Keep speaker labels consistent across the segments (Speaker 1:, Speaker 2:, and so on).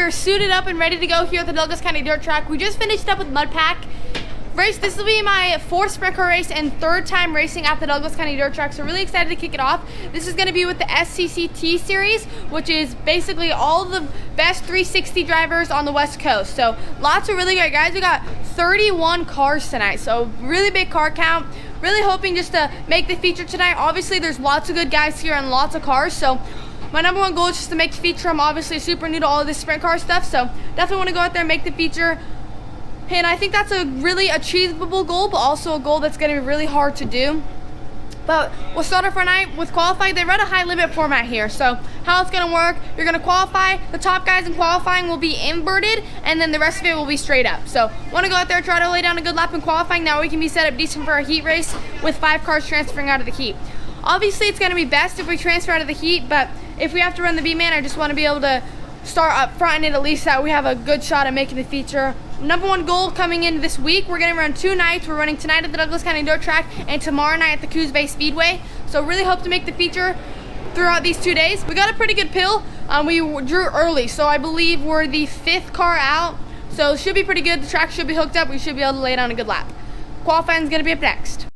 Speaker 1: are suited up and ready to go here at the Douglas County Dirt Track. We just finished up with Mud Pack race. This will be my 4th sprint car race and 3rd time racing at the Douglas County Dirt Track, so really excited to kick it off. This is going to be with the SCCT series, which is basically all the best 360 drivers on the West Coast. So lots of really great guys. We got 31 cars tonight, so really big car count. Really hoping just to make the feature tonight. Obviously there's lots of good guys here and lots of cars, so my number one goal is just to make the feature. I'm obviously super new to all of this sprint car stuff, so definitely want to go out there and make the feature. And I think that's a really achievable goal, but also a goal that's going to be really hard to do. But we'll start off our night with qualifying. They run a high limit format here, so how it's going to work, you're going to qualify. The top guys in qualifying will be inverted, and then the rest of it will be straight up. So want to go out there, try to lay down a good lap in qualifying. Now we can be set up decent for a heat race with 5 cars transferring out of the heat. Obviously it's going to be best if we transfer out of the heat, but if we have to run the B-man, I just want to be able to start up front and at least that we have a good shot at making the feature. Number one goal coming in this week, we're going to run 2 nights. We're running tonight at the Douglas County Dirt Track and tomorrow night at the Coos Bay Speedway. So really hope to make the feature throughout these 2 days. We got a pretty good pill. We drew early, so I believe we're the 5th car out. So it should be pretty good. The track should be hooked up. We should be able to lay down a good lap. Qualifying is going to be up next.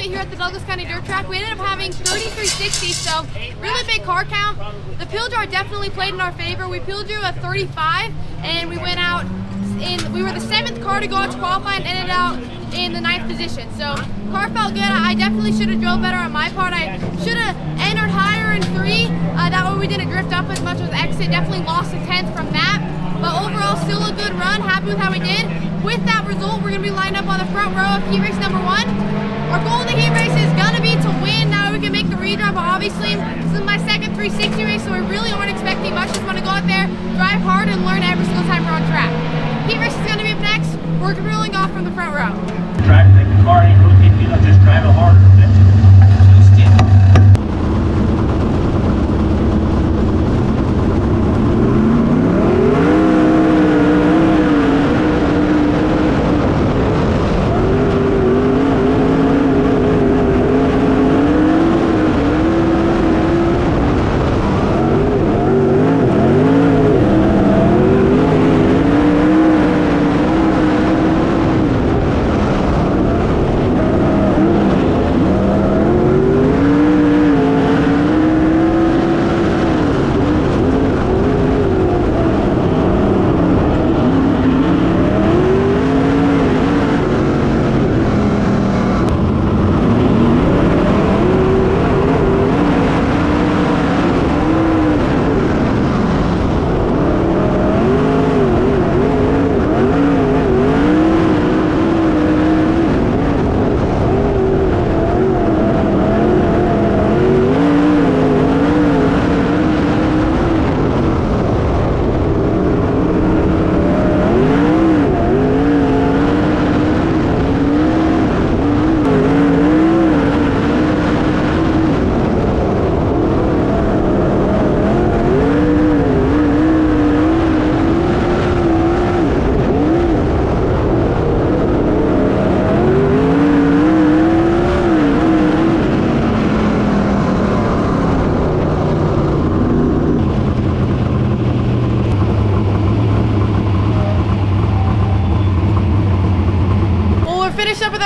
Speaker 1: Here at the Douglas County Dirt Track. We ended up having 3360, so really big car count. The pill draw definitely played in our favor. We pill drew at 35 and we went out we were the 7th car to go out to qualify and ended out in the 9th position. So car felt good. I definitely should have drove better on my part. I should have entered higher in 3. That way we didn't drift up as much as exit. Definitely lost a 10th from that. But overall still a good run. Happy with how we did. With that result, we're going to be lined up on the front row of heat race number 1. Our goal in the heat race is going to be to win. Now we can make the redraw, but obviously this is my 2nd 360 race, so we really aren't expecting much. Just want to go out there, drive hard, and learn every single time we're on track. Heat race is going to be up next. We're rolling off from the front row.
Speaker 2: Try to take the car, just drive it harder.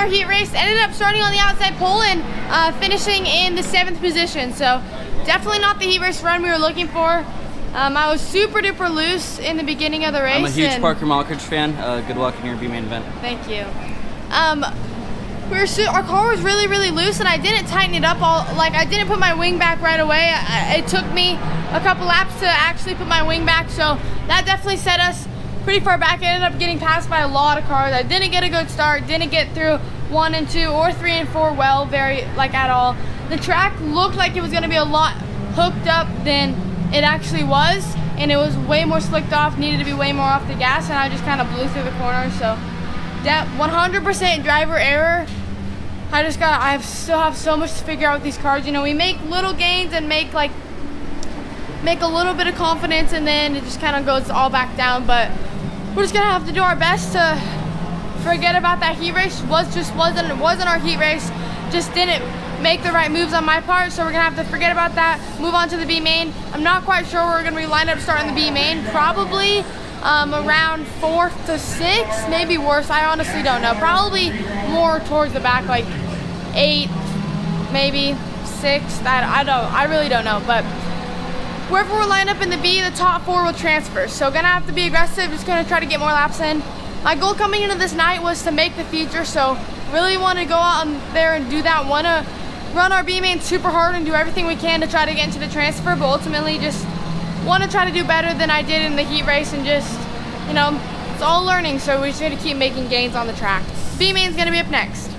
Speaker 1: Heat race ended up starting on the outside pole, and finishing in the 7th position. So definitely not the heat race run we were looking for. I was super duper loose in the beginning of the race.
Speaker 3: I'm a huge Parker Mockridge fan. Good luck in your B main event.
Speaker 1: Thank you. Our car was really loose, and I didn't tighten it up I didn't put my wing back right away. It took me a couple laps to actually put my wing back, so that definitely set us pretty far back. I ended up getting passed by a lot of cars. I didn't get a good start, didn't get through 1 and 2 or 3 and 4 well, at all. The track looked like it was gonna be a lot hooked up than it actually was, and it was way more slicked off, needed to be way more off the gas, and I just kind of blew through the corner. So that 100% driver error. I still have so much to figure out with these cars. You know, we make little gains and make a little bit of confidence, and then it just kind of goes all back down. But we're just gonna have to do our best to forget about that heat race. It wasn't our heat race. Just didn't make the right moves on my part, so we're gonna have to forget about that, move on to the B main. I'm not quite sure where we're gonna be lined up starting the B main. Probably around 4th to 6th, maybe worse. I honestly don't know. Probably more towards the back, like 8th, maybe 6th. I really don't know. But wherever we're lined up in the B, the top 4 will transfer. So gonna have to be aggressive. Just gonna try to get more laps in. My goal coming into this night was to make the feature, so really want to go out there and do that. Want to run our B main super hard and do everything we can to try to get into the transfer, but ultimately just want to try to do better than I did in the heat race, and just, you know, it's all learning, so we just need to keep making gains on the track. B main's gonna be up next.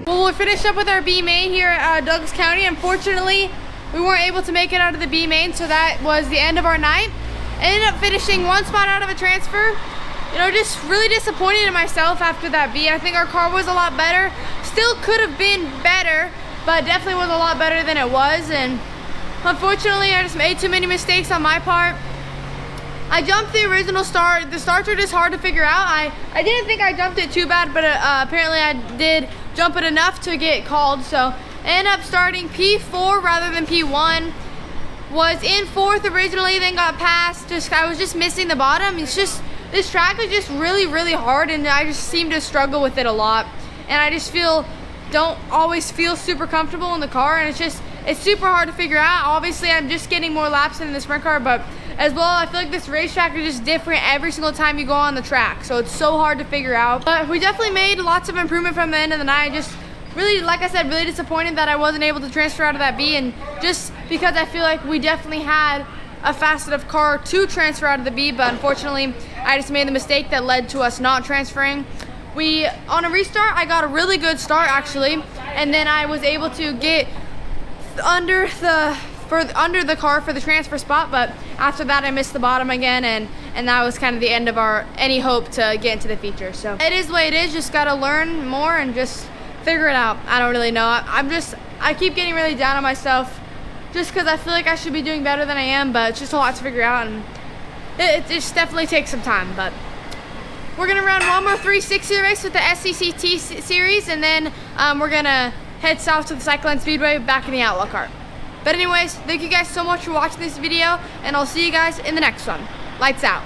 Speaker 1: Well, we finished up with our B main here at Douglas County. Unfortunately, we weren't able to make it out of the B main, so that was the end of our night. Ended up finishing one spot out of a transfer. you know, just really disappointed in myself after that B. I think our car was a lot better. Still could have been better, but definitely was a lot better than it was. And unfortunately, I just made too many mistakes on my part. I jumped the original start. The starts are just hard to figure out. I didn't think I jumped it too bad, but apparently I did jump it enough to get called. So I ended up starting P4 rather than P1. Was in 4th originally, then got passed. I was just missing the bottom. It's just, this track is just really, really hard, and I just seem to struggle with it a lot. And I just don't always feel super comfortable in the car, and it's super hard to figure out. Obviously, I'm just getting more laps in the sprint car, but as well, I feel like this racetrack is just different every single time you go on the track. So it's so hard to figure out. But we definitely made lots of improvement from the end of the night. Just really, like I said, really disappointed that I wasn't able to transfer out of that B, and just because I feel like we definitely had a fast enough car to transfer out of the B, but unfortunately, I just made the mistake that led to us not transferring. On a restart, I got a really good start actually, and then I was able to get under the car for the transfer spot, but after that I missed the bottom again, and that was kind of the end of any hope to get into the feature. So it is what it is. Just gotta learn more and just figure it out. I don't really know. I keep getting really down on myself just because I feel like I should be doing better than I am, but it's just a lot to figure out, and it just definitely takes some time. But we're gonna run one more 360 race with the SCCT series, and then we're gonna head south to the Cyclone Speedway back in the Outlaw cart. But anyways, thank you guys so much for watching this video, and I'll see you guys in the next one. Lights out.